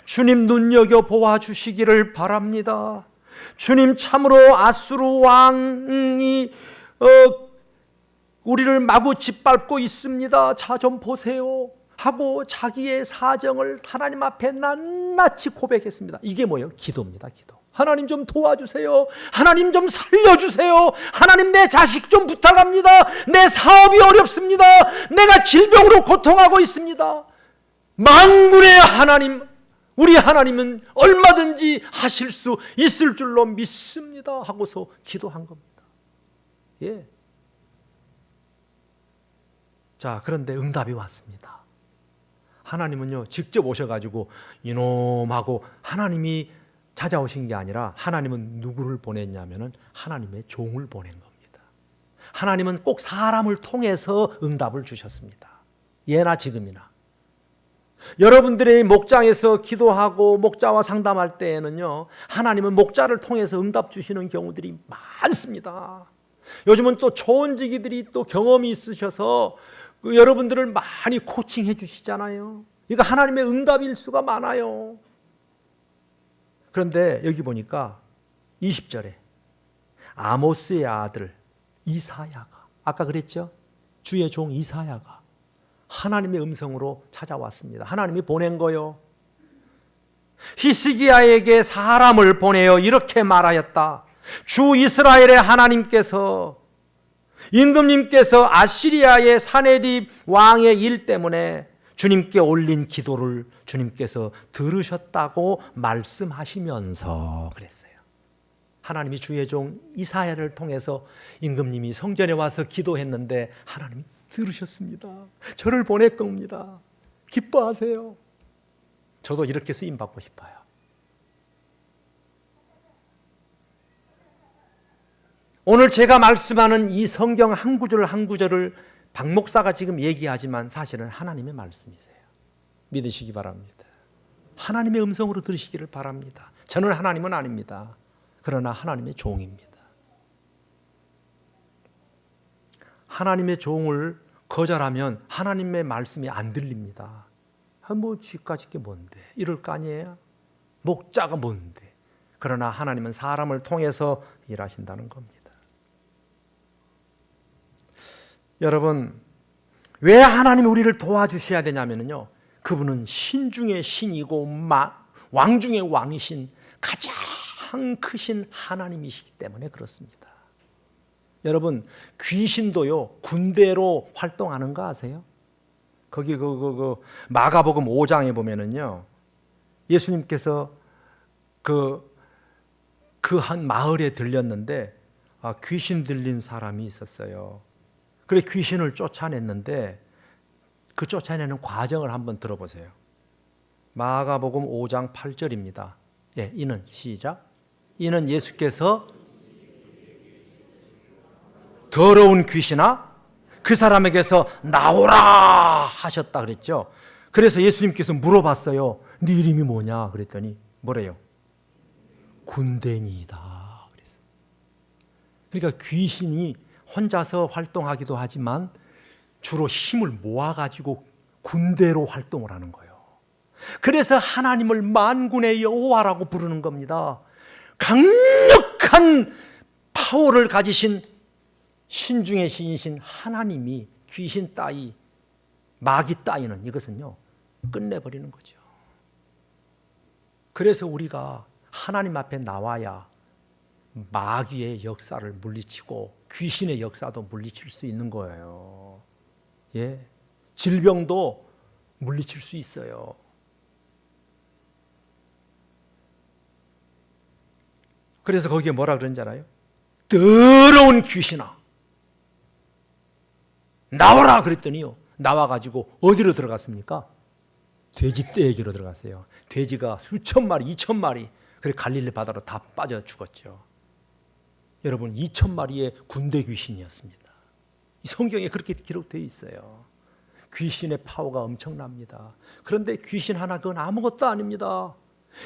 주님 눈여겨 보아 주시기를 바랍니다. 주님 참으로 아수르 왕이 우리를 마구 짓밟고 있습니다. 자 좀 보세요 하고 자기의 사정을 하나님 앞에 낱낱이 고백했습니다. 이게 뭐예요? 기도입니다. 기도. 하나님 좀 도와주세요. 하나님 좀 살려주세요. 하나님 내 자식 좀 부탁합니다. 내 사업이 어렵습니다. 내가 질병으로 고통하고 있습니다. 만군의 하나님, 우리 하나님은 얼마든지 하실 수 있을 줄로 믿습니다 하고서 기도한 겁니다. 예. 자, 그런데 응답이 왔습니다. 하나님은요 직접 오셔가지고 이놈하고 하나님이 찾아오신 게 아니라 하나님은 누구를 보냈냐면은 하나님의 종을 보낸 겁니다. 하나님은 꼭 사람을 통해서 응답을 주셨습니다. 예나 지금이나. 여러분들의 목장에서 기도하고 목자와 상담할 때에는요 하나님은 목자를 통해서 응답 주시는 경우들이 많습니다. 요즘은 또 초원지기들이 또 경험이 있으셔서 여러분들을 많이 코칭해 주시잖아요. 이거 하나님의 응답일 수가 많아요. 그런데 여기 보니까 20절에 아모스의 아들 이사야가, 아까 그랬죠? 주의 종 이사야가 하나님의 음성으로 찾아왔습니다. 하나님이 보낸 거요. 히스기야에게 사람을 보내어 이렇게 말하였다. 주 이스라엘의 하나님께서, 임금님께서 아시리아의 사네립 왕의 일 때문에 주님께 올린 기도를 주님께서 들으셨다고 말씀하시면서 그랬어요. 하나님이 주의 종 이사야를 통해서 임금님이 성전에 와서 기도했는데 하나님이 들으셨습니다. 저를 보낼 겁니다. 기뻐하세요. 저도 이렇게 쓰임받고 싶어요. 오늘 제가 말씀하는 이 성경 한 구절 한 구절을 박 목사가 지금 얘기하지만 사실은 하나님의 말씀이세요. 믿으시기 바랍니다. 하나님의 음성으로 들으시기를 바랍니다. 저는 하나님은 아닙니다. 그러나 하나님의 종입니다. 하나님의 종을 거절하면 하나님의 말씀이 안 들립니다. 뭐 쥐까짓 게 뭔데 이럴 거 아니에요. 목자가 뭔데. 그러나 하나님은 사람을 통해서 일하신다는 겁니다. 여러분, 왜 하나님이 우리를 도와주셔야 되냐면요, 그분은 신 중의 신이고 왕 중의 왕이신 가장 크신 하나님이시기 때문에 그렇습니다. 여러분, 귀신도요 군대로 활동하는 거 아세요? 거기 그 마가복음 5장에 보면은요, 예수님께서 그 한 마을에 들렸는데 귀신 들린 사람이 있었어요. 그래 귀신을 쫓아냈는데 그 쫓아내는 과정을 한번 들어보세요. 마가복음 5장 8절입니다. 예, 이는 시작. 이는 예수께서 더러운 귀신아 그 사람에게서 나오라 하셨다 그랬죠. 그래서 예수님께서 물어봤어요. 네 이름이 뭐냐 그랬더니 뭐래요? 군대니이다 그랬어요. 그러니까 귀신이 혼자서 활동하기도 하지만 주로 힘을 모아가지고 군대로 활동을 하는 거예요. 그래서 하나님을 만군의 여호와라고 부르는 겁니다. 강력한 파워를 가지신 신 중의 신이신 하나님이 귀신 따위, 마귀 따위는 이것은요 끝내버리는 거죠. 그래서 우리가 하나님 앞에 나와야 마귀의 역사를 물리치고 귀신의 역사도 물리칠 수 있는 거예요. 예, 질병도 물리칠 수 있어요. 그래서 거기에 뭐라 그런지 알아요? 더러운 귀신아 나와라 그랬더니요, 나와가지고 어디로 들어갔습니까? 돼지 떼에게로 들어갔어요. 돼지가 수천 마리, 2천 마리, 그래 갈릴리 바다로 다 빠져 죽었죠. 여러분, 2천 마리의 군대 귀신이었습니다. 이 성경에 그렇게 기록되어 있어요. 귀신의 파워가 엄청납니다. 그런데 귀신 하나 그건 아무것도 아닙니다.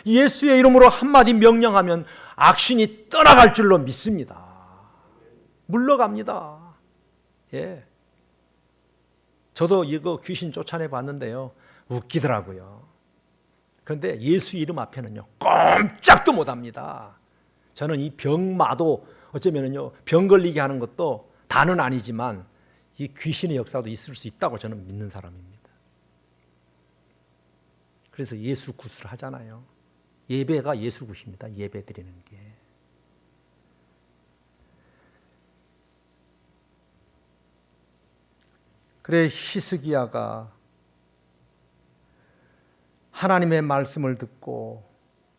예수의 이름으로 한마디 명령하면 악신이 떠나갈 줄로 믿습니다. 물러갑니다. 예. 저도 이거 귀신 쫓아내 봤는데요, 웃기더라고요. 그런데 예수 이름 앞에는요 꼼짝도 못합니다. 저는 이 병마도 어쩌면은요 병 걸리게 하는 것도 다는 아니지만 이 귀신의 역사도 있을 수 있다고 저는 믿는 사람입니다. 그래서 예수 굿을 하잖아요. 예배가 예수 굿입니다. 예배 드리는 게. 그래 히스기야가 하나님의 말씀을 듣고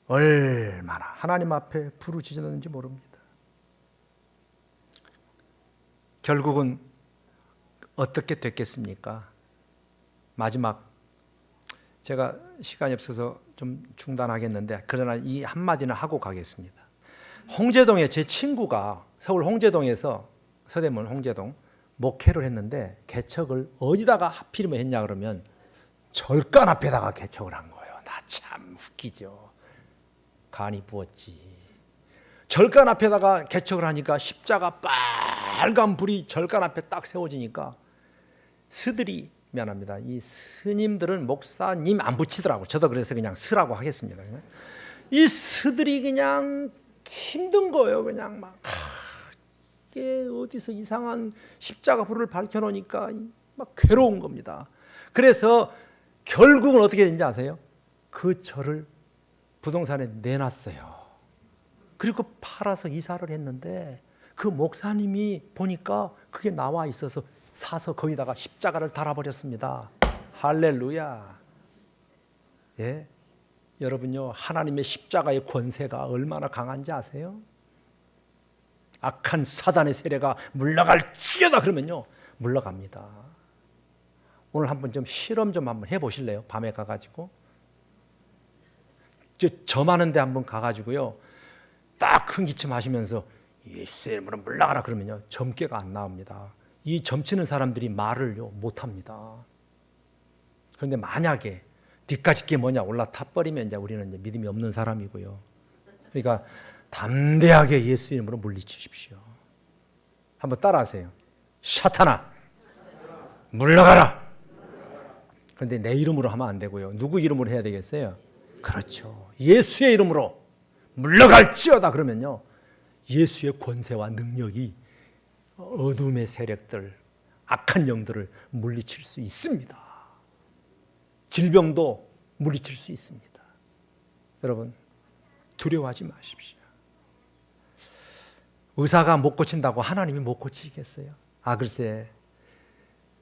얼마나 하나님 앞에 부르짖었는지 모릅니다. 결국은 어떻게 됐겠습니까? 마지막 제가 시간이 없어서 좀 중단하겠는데 그러나 이 한마디는 하고 가겠습니다. 홍제동에 제 친구가 서울 홍제동에서 서대문 홍제동 목회를 했는데 개척을 어디다가 하필이면 했냐 그러면 절간 앞에다가 개척을 한 거예요. 나 참 웃기죠. 간이 부었지. 절간 앞에다가 개척을 하니까 십자가 빨간 불이 절간 앞에 딱 세워지니까 스들이 미안합니다. 이 스님들은 목사님 안 붙이더라고. 저도 그래서 그냥 스라고 하겠습니다. 이 스들이 그냥 힘든 거예요. 그냥 막 이게 어디서 이상한 십자가 불을 밝혀놓으니까 막 괴로운 겁니다. 그래서 결국은 어떻게 된지 아세요? 그 절을 부동산에 내놨어요. 그리고 팔아서 이사를 했는데 그 목사님이 보니까 그게 나와 있어서 사서 거기다가 십자가를 달아버렸습니다. 할렐루야. 예, 여러분요 하나님의 십자가의 권세가 얼마나 강한지 아세요? 악한 사단의 세례가 물러갈지어다 그러면요 물러갑니다. 오늘 한번 좀 실험 좀 한번 해보실래요? 밤에 가가지고 점하는 데 한번 가가지고요 딱 큰 기침 하시면서 예수의 이름으로 물러가라 그러면요 점괘가 안 나옵니다. 이 점치는 사람들이 말을요 못합니다. 그런데 만약에 니까짓 게 뭐냐 올라타 버리면 이제 우리는 이제 믿음이 없는 사람이고요. 그러니까 담대하게 예수 이름으로 물리치십시오. 한번 따라하세요. 사탄아 물러가라. 그런데 내 이름으로 하면 안 되고요. 누구 이름으로 해야 되겠어요? 그렇죠. 예수의 이름으로 물러갈지어다 그러면요 예수의 권세와 능력이 어둠의 세력들, 악한 영들을 물리칠 수 있습니다. 질병도 물리칠 수 있습니다. 여러분 두려워하지 마십시오. 의사가 못 고친다고 하나님이 못 고치겠어요? 글쎄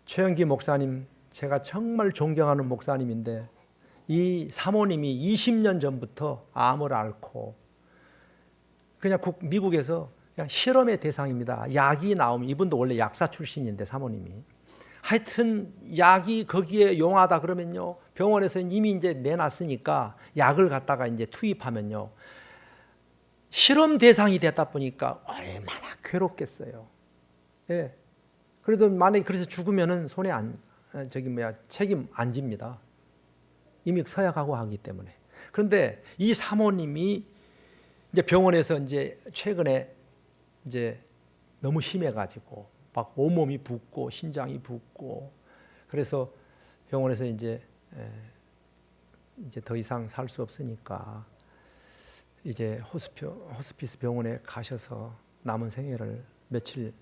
최영기 목사님 제가 정말 존경하는 목사님인데 이 사모님이 20년 전부터 암을 앓고 그냥 미국에서 그냥 실험의 대상입니다. 약이 나오면 이분도 원래 약사 출신인데 사모님이 하여튼 약이 거기에 용하다 그러면요 병원에서 이미 이제 내놨으니까 약을 갖다가 이제 투입하면요 실험 대상이 됐다 보니까 얼마나 괴롭겠어요. 예. 그래도 만약에 그래서 죽으면은 손에 책임 안 집니다. 이미 서약하고 하기 때문에. 그런데 이 사모님이 이제 병원에서 이제 최근에 이제 너무 심해가지고 막 온몸이 붓고 심장이 붓고 그래서 병원에서 이제 더 이상 살 수 없으니까 이제 호스피스 병원에 가셔서 남은 생애를 며칠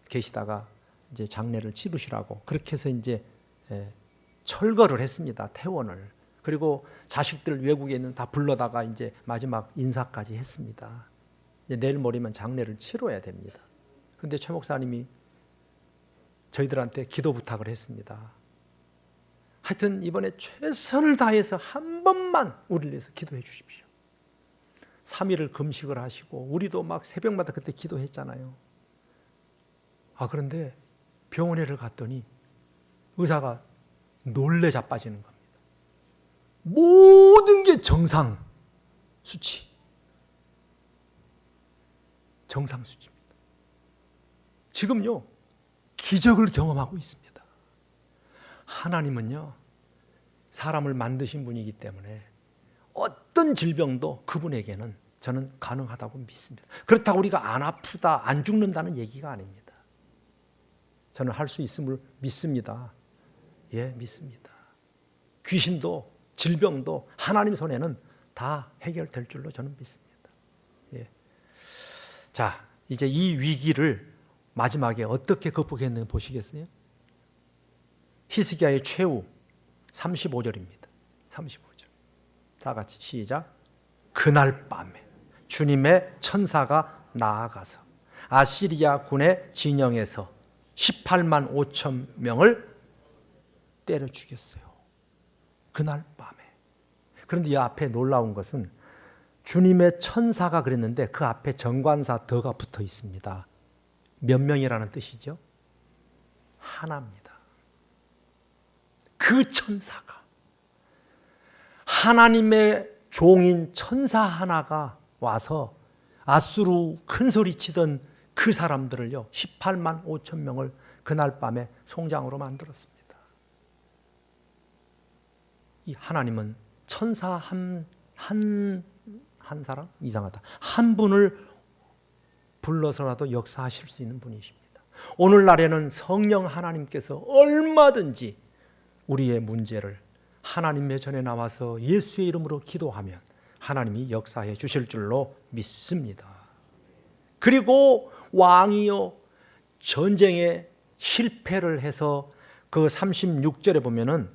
계시다가 이제 장례를 치르시라고 그렇게 해서 이제 철거를 했습니다. 퇴원을. 그리고 자식들 외국에 있는 다 불러다가 이제 마지막 인사까지 했습니다. 이제 내일 모레면 장례를 치러야 됩니다. 그런데 최 목사님이 저희들한테 기도 부탁을 했습니다. 하여튼 이번에 최선을 다해서 한 번만 우리를 위해서 기도해 주십시오. 3일을 금식을 하시고 우리도 막 새벽마다 그때 기도했잖아요. 그런데 병원에를 갔더니 의사가 놀래 자빠지는 겁니다. 모든 게 정상 수치. 정상 수치입니다. 지금요 기적을 경험하고 있습니다. 하나님은요 사람을 만드신 분이기 때문에 어떤 질병도 그분에게는 저는 가능하다고 믿습니다. 그렇다고 우리가 안 아프다, 안 죽는다는 얘기가 아닙니다. 저는 할 수 있음을 믿습니다. 예, 믿습니다. 귀신도 질병도 하나님 손에는 다 해결될 줄로 저는 믿습니다. 예. 자, 이제 이 위기를 마지막에 어떻게 극복했는지 보시겠어요? 히스기야의 최후 35절입니다. 35절. 다 같이 시작. 그날 밤에 주님의 천사가 나아가서 아시리아 군의 진영에서 18만 5천 명을 때려 죽였어요. 그날 밤에. 그런데 이 앞에 놀라운 것은 주님의 천사가 그랬는데 그 앞에 정관사 더가 붙어 있습니다. 몇 명이라는 뜻이죠? 하나입니다. 그 천사가, 하나님의 종인 천사 하나가 와서 아수르 큰 소리 치던 그 사람들을요, 18만 5천 명을 그날 밤에 송장으로 만들었습니다. 이 하나님은 천사 한 사람? 이상하다. 한 분을 불러서라도 역사하실 수 있는 분이십니다. 오늘날에는 성령 하나님께서 얼마든지 우리의 문제를 하나님의 전에 나와서 예수의 이름으로 기도하면 하나님이 역사해 주실 줄로 믿습니다. 그리고 왕이요, 전쟁에 실패를 해서 그 36절에 보면은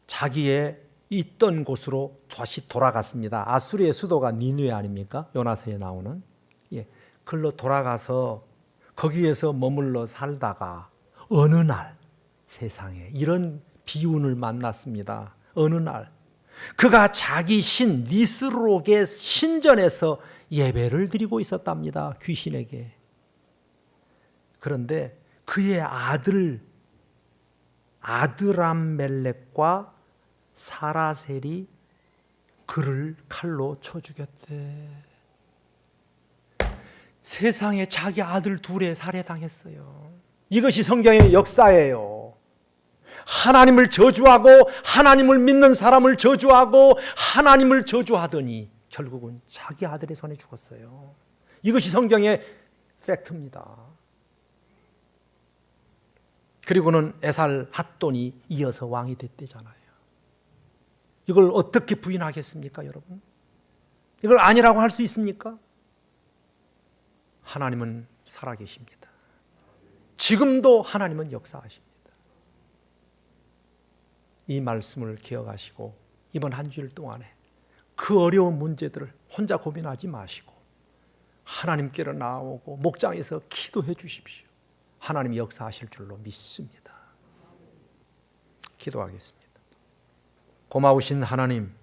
자기의 있던 곳으로 다시 돌아갔습니다. 아수르의 수도가 니느웨 아닙니까? 요나서에 나오는. 예, 글로 돌아가서 거기에서 머물러 살다가 어느 날 세상에 이런 비운을 만났습니다. 어느 날 그가 자기 신 니스록의 신전에서 예배를 드리고 있었답니다. 귀신에게. 그런데 그의 아드람멜렉과 사라셀이 그를 칼로 쳐 죽였대. 세상에 자기 아들 둘에 살해당했어요. 이것이 성경의 역사예요. 하나님을 저주하고 하나님을 믿는 사람을 저주하고 하나님을 저주하더니 결국은 자기 아들의 손에 죽었어요. 이것이 성경의 팩트입니다. 그리고는 에살 핫돈이 이어서 왕이 됐대잖아요. 이걸 어떻게 부인하겠습니까, 여러분? 이걸 아니라고 할 수 있습니까? 하나님은 살아계십니다. 지금도 하나님은 역사하십니다. 이 말씀을 기억하시고 이번 한 주일 동안에 그 어려운 문제들을 혼자 고민하지 마시고 하나님께로 나오고 목장에서 기도해 주십시오. 하나님이 역사하실 줄로 믿습니다. 기도하겠습니다. 고마우신 하나님,